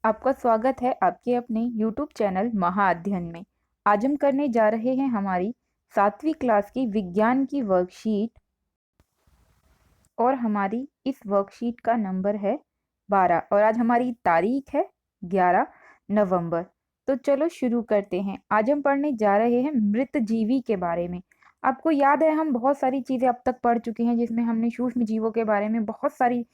आपका स्वागत है आपके अपने YouTube चैनल महाअध्ययन में। आज हम करने जा रहे हैं हमारी 7वीं क्लास की विज्ञान की वर्कशीट और हमारी इस वर्कशीट का नंबर है 12 और आज हमारी तारीख है 11 नवंबर। तो चलो शुरू करते हैं। आज हम पढ़ने जा रहे हैं मृत जीवी के बारे में। आपको याद है हम बहुत सारी चीज़ें अब तक पढ़ चुके हैं जिसमें हमने सूक्ष्म जीवों के बारे में बहुत सारी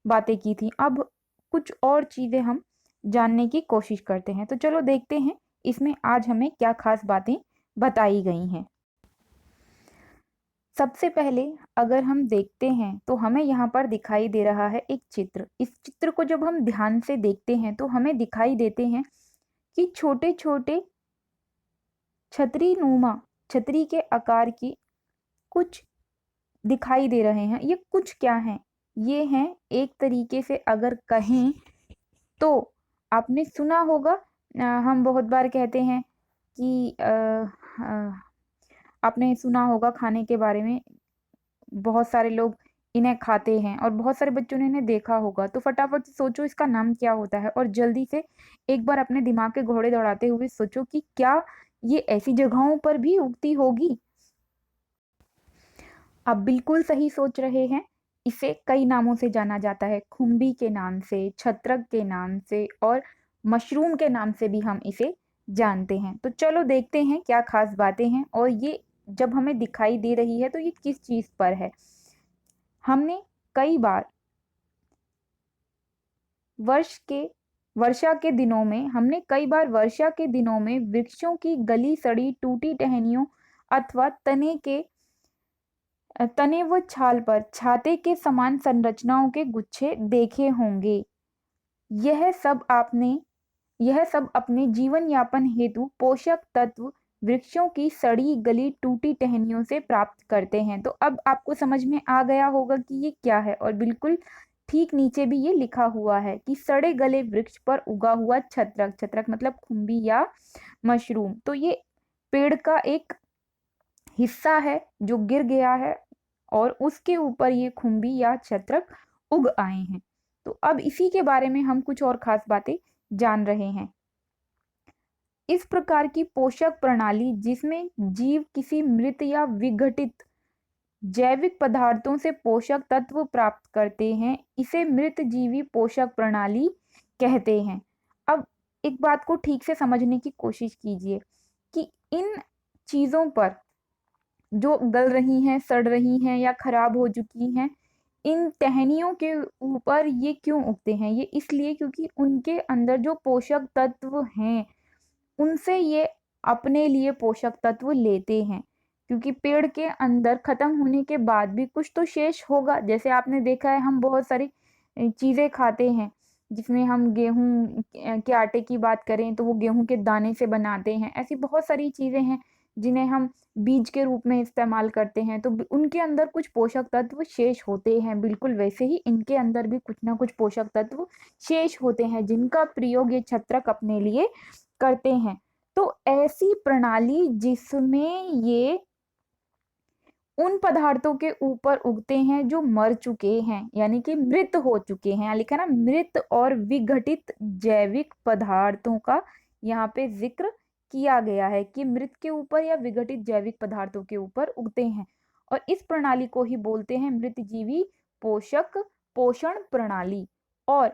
बातें की थी। अब कुछ और चीज़ें हम जानने की कोशिश करते हैं। तो चलो देखते हैं इसमें आज हमें क्या खास बातें बताई गई हैं। सबसे पहले अगर हम देखते हैं तो हमें यहाँ पर दिखाई दे रहा है एक चित्र। इस चित्र को जब हम ध्यान से देखते हैं तो हमें दिखाई देते हैं कि छोटे छोटे छतरी नुमा, छतरी के आकार की कुछ दिखाई दे रहे हैं। ये कुछ क्या हैं? ये हैं एक तरीके से अगर कहें तो आपने सुना होगा, हम बहुत बार कहते हैं कि आपने सुना होगा खाने के बारे में, बहुत सारे लोग इन्हें खाते हैं और बहुत सारे बच्चों ने इन्हें देखा होगा। तो फटाफट से सोचो इसका नाम क्या होता है और जल्दी से एक बार अपने दिमाग के घोड़े दौड़ाते हुए सोचो कि क्या ये ऐसी जगहों पर भी उगती होगी। आप बिल्कुल सही सोच रहे हैं। इसे कई नामों से जाना जाता है, खुम्बी के नाम से, छत्रक के नाम से और मशरूम के नाम से भी हम इसे जानते हैं। तो चलो देखते हैं क्या खास बातें हैं और ये जब हमें दिखाई दे रही है तो ये किस चीज पर है। हमने कई बार वर्षा के दिनों में वृक्षों की गली सड़ी टूटी टहनियों अथवा तने व छाल पर छाते के समान संरचनाओं के गुच्छे देखे होंगे। यह सब अपने जीवन यापन हेतु पोषक तत्व वृक्षों की सड़ी गली टूटी टहनियों से प्राप्त करते हैं। तो अब आपको समझ में आ गया होगा कि ये क्या है और बिल्कुल ठीक नीचे भी ये लिखा हुआ है कि सड़े गले वृक्ष पर उगा हुआ छत्रक, छत्रक मतलब खुम्बी या मशरूम। तो ये पेड़ का एक हिस्सा है जो गिर गया है और उसके ऊपर ये खुम्बी या छत्रक उग आए हैं। तो अब इसी के बारे में हम कुछ और खास बातें जान रहे हैं। इस प्रकार की पोषक प्रणाली जिसमें जीव किसी मृत या विघटित जैविक पदार्थों से पोषक तत्व प्राप्त करते हैं, इसे मृत जीवी पोषक प्रणाली कहते हैं। अब एक बात को ठीक से समझने की कोशिश कीजिए कि इन चीजों पर जो गल रही हैं, सड़ रही हैं या खराब हो चुकी हैं, इन टहनियों के ऊपर ये क्यों उगते हैं? ये इसलिए क्योंकि उनके अंदर जो पोषक तत्व हैं उनसे ये अपने लिए पोषक तत्व लेते हैं। क्योंकि पेड़ के अंदर खत्म होने के बाद भी कुछ तो शेष होगा। जैसे आपने देखा है हम बहुत सारी चीजें खाते हैं जिसमें हम गेहूं के आटे की बात करें तो वो गेहूं के दाने से बनाते हैं। ऐसी बहुत सारी चीजें हैं जिन्हें हम बीज के रूप में इस्तेमाल करते हैं, तो उनके अंदर कुछ पोषक तत्व शेष होते हैं। बिल्कुल वैसे ही इनके अंदर भी कुछ ना कुछ पोषक तत्व शेष होते हैं जिनका प्रयोग ये छत्रक अपने लिए करते हैं। तो ऐसी प्रणाली जिसमें ये उन पदार्थों के ऊपर उगते हैं जो मर चुके हैं, यानी कि मृत हो चुके हैं। यहाँ लिखा ना मृत और विघटित जैविक पदार्थों का यहाँ पे जिक्र किया गया है कि मृत के ऊपर या विघटित जैविक पदार्थों के ऊपर उगते हैं और इस प्रणाली को ही बोलते हैं मृत जीवी पोषण प्रणाली। और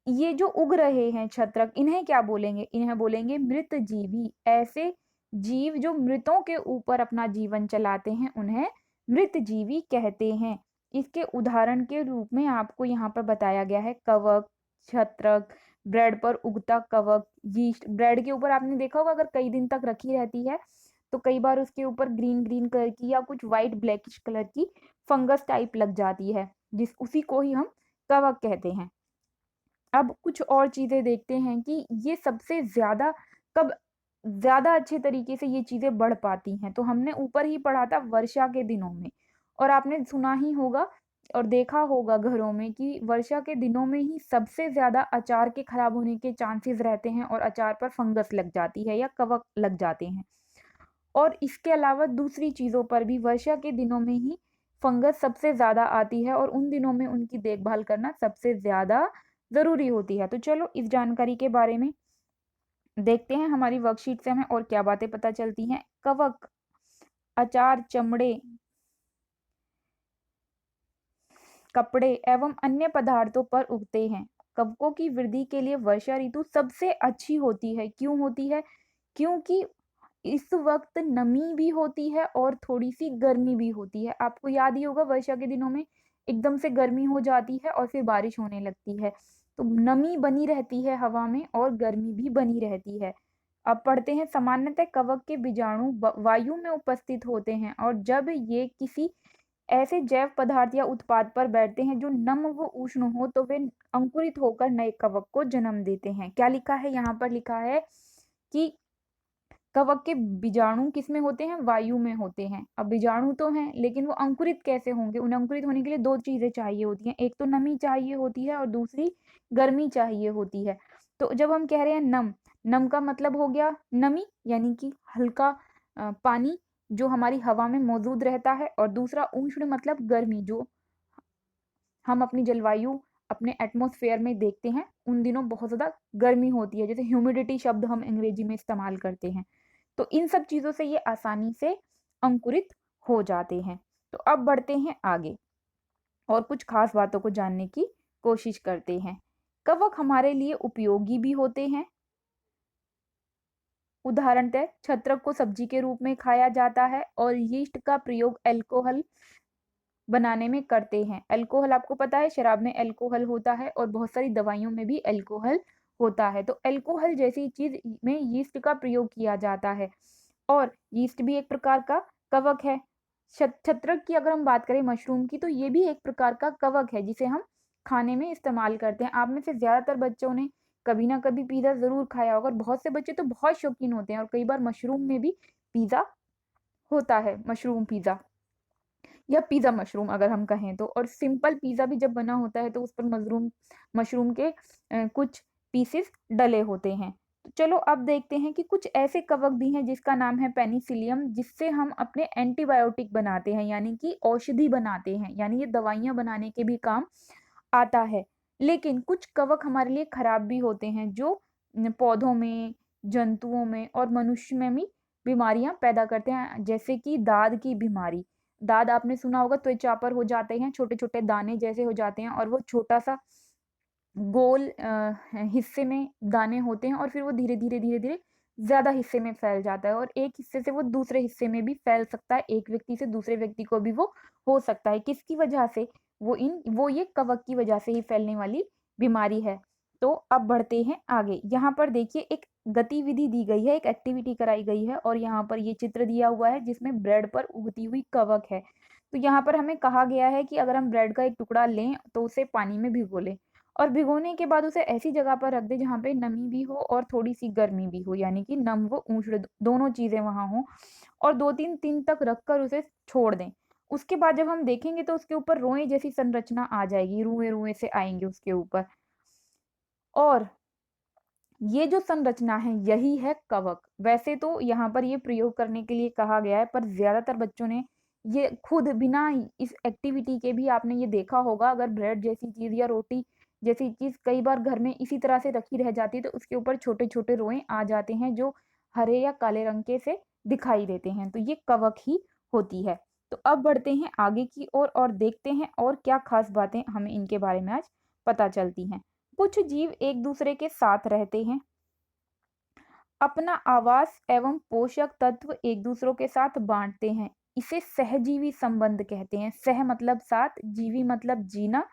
ये जो उग रहे हैं छत्रक, इन्हें क्या बोलेंगे? इन्हें बोलेंगे मृत जीवी। ऐसे जीव जो मृतों के ऊपर अपना जीवन चलाते हैं उन्हें मृत जीवी कहते हैं। इसके उदाहरण के रूप में आपको यहाँ पर बताया गया है कवक, छत्रक, ब्रेड पर उगता कवक, यीस्ट। ब्रेड के ऊपर आपने देखा होगा अगर कई दिन तक रखी रहती है तो कई बार उसके ऊपर ग्रीन ग्रीन कलर की या कुछ व्हाइट ब्लैकिश कलर की फंगस टाइप लग जाती है, उसी को ही हम कवक कहते हैं। अब कुछ और चीजें देखते हैं कि ये सबसे ज्यादा कब ज्यादा अच्छे तरीके से ये चीजें बढ़ पाती हैं। तो हमने ऊपर ही पढ़ा था वर्षा के दिनों में, और आपने सुना ही होगा और देखा होगा घरों में कि वर्षा के दिनों में ही सबसे ज्यादा अचार के खराब होने के चांसेस रहते हैं और अचार पर फंगस लग जाती है या कवक लग जाते हैं। और इसके अलावा दूसरी चीजों पर भी वर्षा के दिनों में ही फंगस सबसे ज्यादा आती है और उन दिनों में उनकी देखभाल करना सबसे ज्यादा ज़रूरी होती है। तो चलो इस जानकारी के बारे में देखते हैं, हमारी वर्कशीट से हमें और क्या बातें पता चलती हैं। कवक अचार, चमड़े, कपड़े एवं अन्य पदार्थों पर उगते हैं। कवकों की वृद्धि के लिए वर्षा ऋतु सबसे अच्छी होती है। क्यों होती है? क्योंकि इस वक्त नमी भी होती है और थोड़ी सी गर्मी भी होती है। आपको याद ही होगा वर्षा के दिनों में एकदम से गर्मी हो जाती है और फिर बारिश होने लगती है, तो नमी बनी रहती है हवा में और गर्मी भी बनी रहती है। अब पढ़ते हैं, सामान्यतः कवक के बीजाणु वायु में उपस्थित होते हैं और जब ये किसी ऐसे जैव पदार्थ या उत्पाद पर बैठते हैं जो नम व उष्ण हो तो वे अंकुरित होकर नए कवक को जन्म देते हैं। क्या लिखा है यहाँ पर? लिखा है कि कवक के बीजाणु किसमें होते हैं? वायु में होते हैं। अब बीजाणु तो हैं लेकिन वो अंकुरित कैसे होंगे? उन्हें अंकुरित होने के लिए दो चीजें चाहिए होती हैं, एक तो नमी चाहिए होती है और दूसरी गर्मी चाहिए होती है। तो जब हम कह रहे हैं नम, नम का मतलब हो गया नमी, यानी कि हल्का पानी जो हमारी हवा में मौजूद रहता है, और दूसरा उष्ण मतलब गर्मी, जो हम अपनी जलवायु अपने एटमॉस्फेयर में देखते हैं उन दिनों बहुत ज़्यादा गर्मी होती है, जैसे ह्यूमिडिटी शब्द हम अंग्रेजी में इस्तेमाल करते हैं। तो इन सब चीज़ों से ये आसानी से अंकुरित हो जाते हैं। तो अब बढ़ते हैं आगे और कुछ खास बातों को जानने की कोशिश करते हैं। कवक हमारे लिए उपयोगी भी होते हैं। उदाहरणतः छत्रक को सब्जी के रूप में खाया जाता है और यीस्ट का प्रयोग अल्कोहल बनाने में करते हैं। अल्कोहल आपको पता है शराब में अल्कोहल होता है और बहुत सारी दवाइयों में भी अल्कोहल होता है। तो अल्कोहल जैसी चीज में यीस्ट का प्रयोग किया जाता है और यीस्ट भी एक प्रकार का कवक है। छत्रक की अगर हम बात करें मशरूम की, तो ये भी एक प्रकार का कवक है जिसे हम खाने में इस्तेमाल करते हैं। आप में से ज्यादातर बच्चों ने कभी ना कभी पिज्जा जरूर खाया होगा और बहुत से बच्चे तो बहुत शौकीन होते हैं और कई बार मशरूम में भी पिज्जा होता है, मशरूम पिज्जा या पिज़्ज़ा मशरूम अगर हम कहें तो। और सिंपल पिज़्ज़ा भी जब बना होता है तो उस पर मशरूम के कुछ पीसेस डले होते हैं। तो चलो अब देखते हैं कि कुछ ऐसे कवक भी हैं जिसका नाम है पेनिसिलियम, जिससे हम अपने एंटीबायोटिक बनाते हैं, यानी कि औषधि बनाते हैं, यानी ये दवाइयाँ बनाने के भी काम आता है। लेकिन कुछ कवक हमारे लिए खराब भी होते हैं जो पौधों में, जंतुओं में और मनुष्य में भी बीमारियां पैदा करते हैं, जैसे कि दाद की बीमारी। दाद आपने सुना होगा, त्वचा पर हो जाते हैं, छोटे छोटे दाने जैसे हो जाते हैं और वो छोटा सा गोल हिस्से में दाने होते हैं और फिर वो धीरे धीरे धीरे धीरे ज्यादा हिस्से में फैल जाता है और एक हिस्से से वो दूसरे हिस्से में भी फैल सकता है, एक व्यक्ति से दूसरे व्यक्ति को भी वो हो सकता है। किसकी वजह से? वो ये कवक की वजह से ही फैलने वाली बीमारी है। तो अब बढ़ते हैं आगे। यहाँ पर देखिए एक गतिविधि दी गई है, एक एक्टिविटी कराई गई है और यहाँ पर ये चित्र दिया हुआ है जिसमें ब्रेड पर उगती हुई कवक है। तो यहाँ पर हमें कहा गया है कि अगर हम ब्रेड का एक टुकड़ा लें तो उसे पानी में भिगो लें और भिगोने के बाद उसे ऐसी जगह पर रख दें जहाँ पे नमी भी हो और थोड़ी सी गर्मी भी हो, यानी कि नम व उष्ण दोनों चीजें वहां हो, और 2-3 दिन तक रखकर उसे छोड़ दें। उसके बाद जब हम देखेंगे तो उसके ऊपर रोए जैसी संरचना आ जाएगी, रुए रुए से आएंगे उसके ऊपर, और ये जो संरचना है यही है कवक। वैसे तो यहाँ पर ये प्रयोग करने के लिए कहा गया है, पर ज्यादातर बच्चों ने ये खुद बिना इस एक्टिविटी के भी, आपने ये देखा होगा, अगर ब्रेड जैसी चीज या रोटी जैसी चीज कई बार घर में इसी तरह से रखी रह जाती है तो उसके ऊपर छोटे छोटे रोए आ जाते हैं जो हरे या काले रंग के से दिखाई देते हैं, तो ये कवक ही होती है। तो अब बढ़ते हैं आगे की ओर और देखते हैं और क्या खास बातें हमें इनके बारे में आज पता चलती हैं। कुछ जीव एक दूसरे के साथ रहते हैं, अपना आवास एवं पोषक तत्व एक दूसरों के साथ बांटते हैं। इसे सहजीवी संबंध कहते हैं। सह मतलब साथ, जीवी मतलब जीना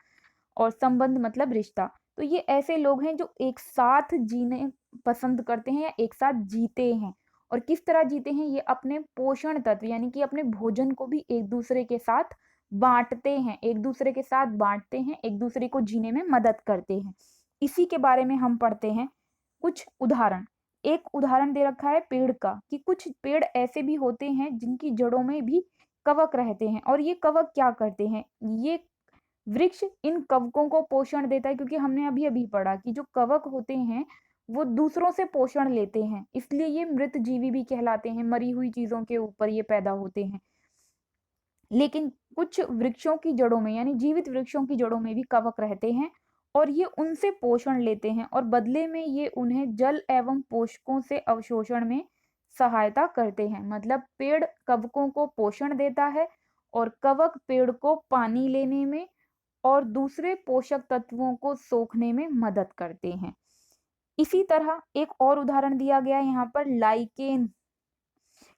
और संबंध मतलब रिश्ता। तो ये ऐसे लोग हैं जो एक साथ जीने पसंद करते हैं या एक साथ जीते हैं। और किस तरह जीते हैं? ये अपने पोषण तत्व यानी कि अपने भोजन को भी एक दूसरे के साथ बांटते हैं, एक दूसरे के साथ बांटते हैं, एक दूसरे को जीने में मदद करते हैं। इसी के बारे में हम पढ़ते हैं कुछ उदाहरण। एक उदाहरण दे रखा है पेड़ का, कि कुछ पेड़ ऐसे भी होते हैं जिनकी जड़ों में भी कवक रहते हैं। और ये कवक क्या करते हैं? ये वृक्ष इन कवकों को पोषण देता है, क्योंकि हमने अभी अभी पढ़ा कि जो कवक होते हैं वो दूसरों से पोषण लेते हैं, इसलिए ये मृत जीवी भी कहलाते हैं, मरी हुई चीजों के ऊपर ये पैदा होते हैं। लेकिन कुछ वृक्षों की जड़ों में, यानी जीवित वृक्षों की जड़ों में भी कवक रहते हैं और ये उनसे पोषण लेते हैं और बदले में ये उन्हें जल एवं पोषकों से अवशोषण में सहायता करते हैं। मतलब पेड़ कवकों को पोषण देता है और कवक पेड़ को पानी लेने में और दूसरे पोषक तत्वों को सोखने में मदद करते हैं। इसी तरह एक और उदाहरण दिया गया है यहाँ पर लाइकेन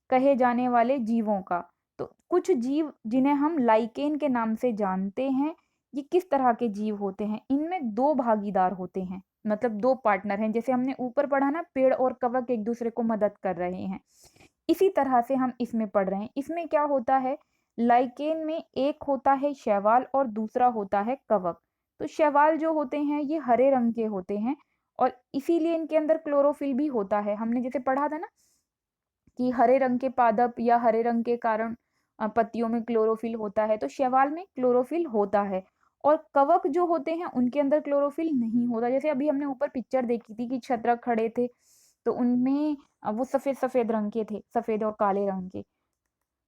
कहे जाने वाले जीवों का। तो कुछ जीव जिन्हें हम लाइकेन के नाम से जानते हैं, ये किस तरह के जीव होते हैं? इनमें 2 भागीदार होते हैं, मतलब 2 पार्टनर हैं। जैसे हमने ऊपर पढ़ा ना, पेड़ और कवक एक दूसरे को मदद कर रहे हैं। इसी तरह से हम इसमें पढ़ रहे हैं। इसमें क्या होता है, लाइकेन में एक होता है शैवाल और दूसरा होता है कवक। तो शैवाल जो होते हैं ये हरे रंग के होते हैं और इसीलिए इनके अंदर क्लोरोफिल भी होता है। हमने जैसे पढ़ा था ना कि हरे रंग के पादप या हरे रंग के कारण पत्तियों में क्लोरोफिल होता है, तो शैवाल में क्लोरोफिल होता है। और कवक जो होते हैं उनके अंदर क्लोरोफिल नहीं होता। जैसे अभी हमने ऊपर पिक्चर देखी थी कि छत्रक खड़े थे, तो उनमें वो सफेद सफेद रंग के थे, सफेद और काले रंग के।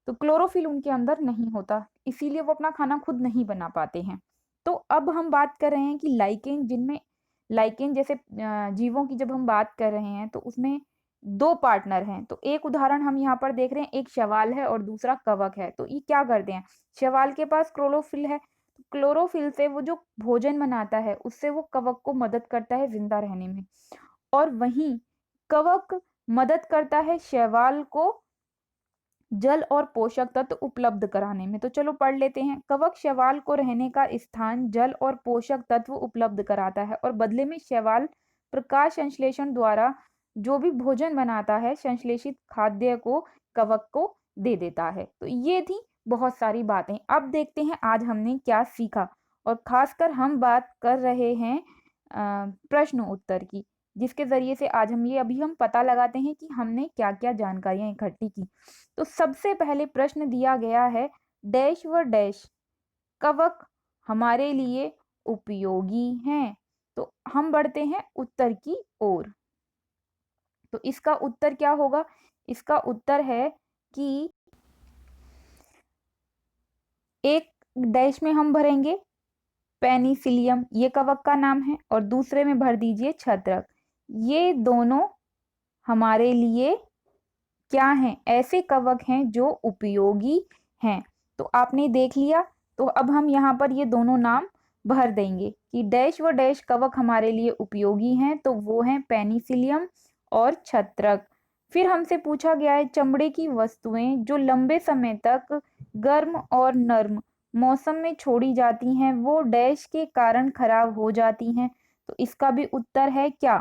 तो क्लोरोफिल उनके अंदर नहीं होता, इसीलिए वो अपना खाना खुद नहीं बना पाते हैं। तो अब हम बात कर रहे हैं कि लाइकेन, जिनमें लाइकेन जैसे जीवों की जब हम बात कर रहे हैं तो उसमें 2 पार्टनर हैं। तो एक उदाहरण हम यहाँ पर देख रहे हैं, एक शैवाल है और दूसरा कवक है। तो ये क्या करते हैं, शैवाल के पास क्लोरोफिल है, तो क्लोरोफिल से वो जो भोजन बनाता है उससे वो कवक को मदद करता है जिंदा रहने में। और वहीं कवक मदद करता है शैवाल को जल और पोषक तत्व उपलब्ध कराने में। तो चलो पढ़ लेते हैं। कवक शैवाल को रहने का स्थान, जल और पोषक तत्व उपलब्ध कराता है और बदले में शैवाल प्रकाश संश्लेषण द्वारा जो भी भोजन बनाता है, संश्लेषित खाद्य को कवक को दे देता है। तो ये थी बहुत सारी बातें। अब देखते हैं आज हमने क्या सीखा, और खासकर हम बात कर रहे हैं प्रश्न उत्तर की, जिसके ज़रिए से आज हम पता लगाते हैं कि हमने क्या-क्या जानकारियाँ इकट्ठी की। तो सबसे पहले प्रश्न दिया गया है, डैश व डैश कवक हमारे लिए उपयोगी हैं। तो हम बढ़ते हैं उत्तर की ओर। तो इसका उत्तर क्या होगा? इसका उत्तर है कि एक डैश में हम भरेंगे पेनिसिलियम, ये कवक का नाम है, और दूसरे में भर दीजिए छत्रक। ये दोनों हमारे लिए क्या हैं? ऐसे कवक हैं जो उपयोगी हैं। तो आपने देख लिया। तो अब हम यहाँ पर ये दोनों नाम भर देंगे कि डैश व डैश कवक हमारे लिए उपयोगी हैं, तो वो हैं पेनिसिलियम और छत्रक। फिर हमसे पूछा गया है, चमड़े की वस्तुएं जो लंबे समय तक गर्म और नर्म मौसम में छोड़ी जाती हैं वो डैश के कारण खराब हो जाती हैं। तो इसका भी उत्तर है क्या?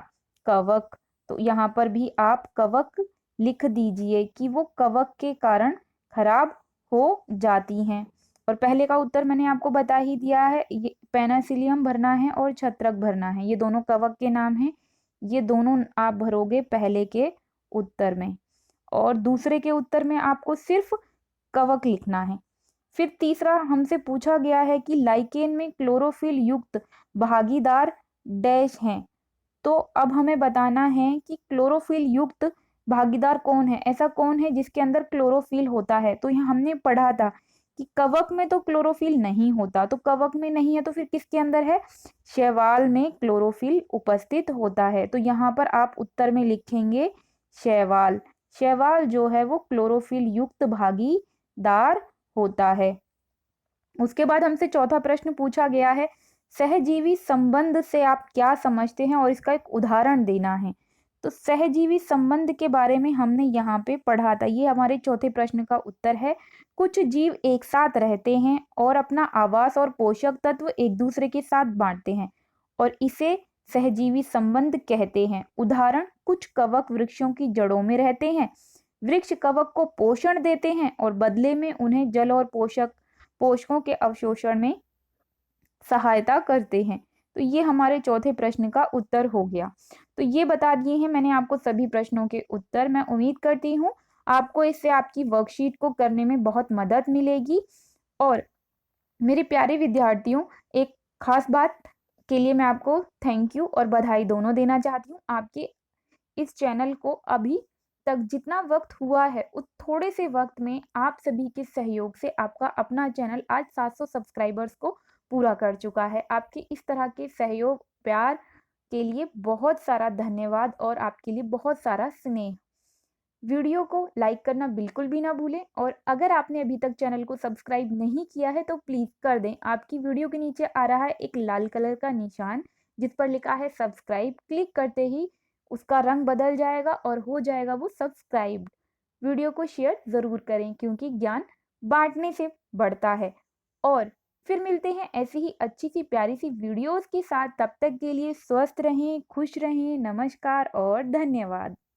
कवक। तो यहाँ पर भी आप कवक लिख दीजिए कि वो कवक के कारण खराब हो जाती हैं। और पहले का उत्तर मैंने आपको बता ही दिया है, ये पेनिसिलियम भरना है और छत्रक भरना है। ये दोनों कवक के नाम हैं। ये दोनों आप भरोगे पहले के उत्तर में, और दूसरे के उत्तर में आपको सिर्फ कवक लिखना है। फिर तीसरा हमसे पूछा गया है कि लाइकेन में क्लोरोफिल युक्त भागीदार डैश हैं। तो अब हमें बताना है कि क्लोरोफिल युक्त भागीदार कौन है, ऐसा कौन है जिसके अंदर क्लोरोफिल होता है। तो यहाँ हमने पढ़ा था कि कवक में तो क्लोरोफिल नहीं होता, तो कवक में नहीं है तो फिर किसके अंदर है? शैवाल में क्लोरोफिल उपस्थित होता है। तो यहाँ पर आप उत्तर में लिखेंगे शैवाल। शैवाल जो है वो क्लोरोफिल युक्त भागीदार होता है। उसके बाद हमसे चौथा प्रश्न पूछा गया है, सहजीवी संबंध से आप क्या समझते हैं और इसका एक उदाहरण देना है। तो सहजीवी संबंध के बारे में हमने यहाँ पे पढ़ा था, ये हमारे चौथे प्रश्न का उत्तर है। कुछ जीव एक साथ रहते हैं और अपना आवास और पोषक तत्व एक दूसरे के साथ बांटते हैं और इसे सहजीवी संबंध कहते हैं। उदाहरण, कुछ कवक वृक्षों की जड़ों में रहते हैं। वृक्ष कवक को पोषण देते हैं और बदले में उन्हें जल और पोषकों के अवशोषण में सहायता करते हैं। तो ये हमारे चौथे प्रश्न का उत्तर हो गया। तो ये बता दिए हैं मैंने आपको सभी प्रश्नों के उत्तर। मैं उम्मीद करती हूँ आपको इससे आपकी वर्कशीट को करने में बहुत मदद मिलेगी। और मेरे प्यारे विद्यार्थियों, एक खास बात के लिए मैं आपको थैंक यू और बधाई दोनों देना चाहती हूँ। आपके इस चैनल को अभी तक जितना वक्त हुआ है उस थोड़े से वक्त में आप सभी के सहयोग से आपका अपना चैनल आज 700 सब्सक्राइबर्स को पूरा कर चुका है। आपके इस तरह के सहयोग, प्यार के लिए बहुत सारा धन्यवाद और आपके लिए बहुत सारा स्नेह। वीडियो को लाइक करना बिल्कुल भी ना भूलें और अगर आपने अभी तक चैनल को सब्सक्राइब नहीं किया है तो प्लीज़ कर दें। आपकी वीडियो के नीचे आ रहा है एक लाल कलर का निशान जिस पर लिखा है सब्सक्राइब। क्लिक करते ही उसका रंग बदल जाएगा और हो जाएगा वो सब्सक्राइब्ड। वीडियो को शेयर ज़रूर करें क्योंकि ज्ञान बांटने से बढ़ता है। और फिर मिलते हैं ऐसी ही अच्छी सी प्यारी सी वीडियोज़ के साथ। तब तक के लिए स्वस्थ रहें, खुश रहें। नमस्कार और धन्यवाद।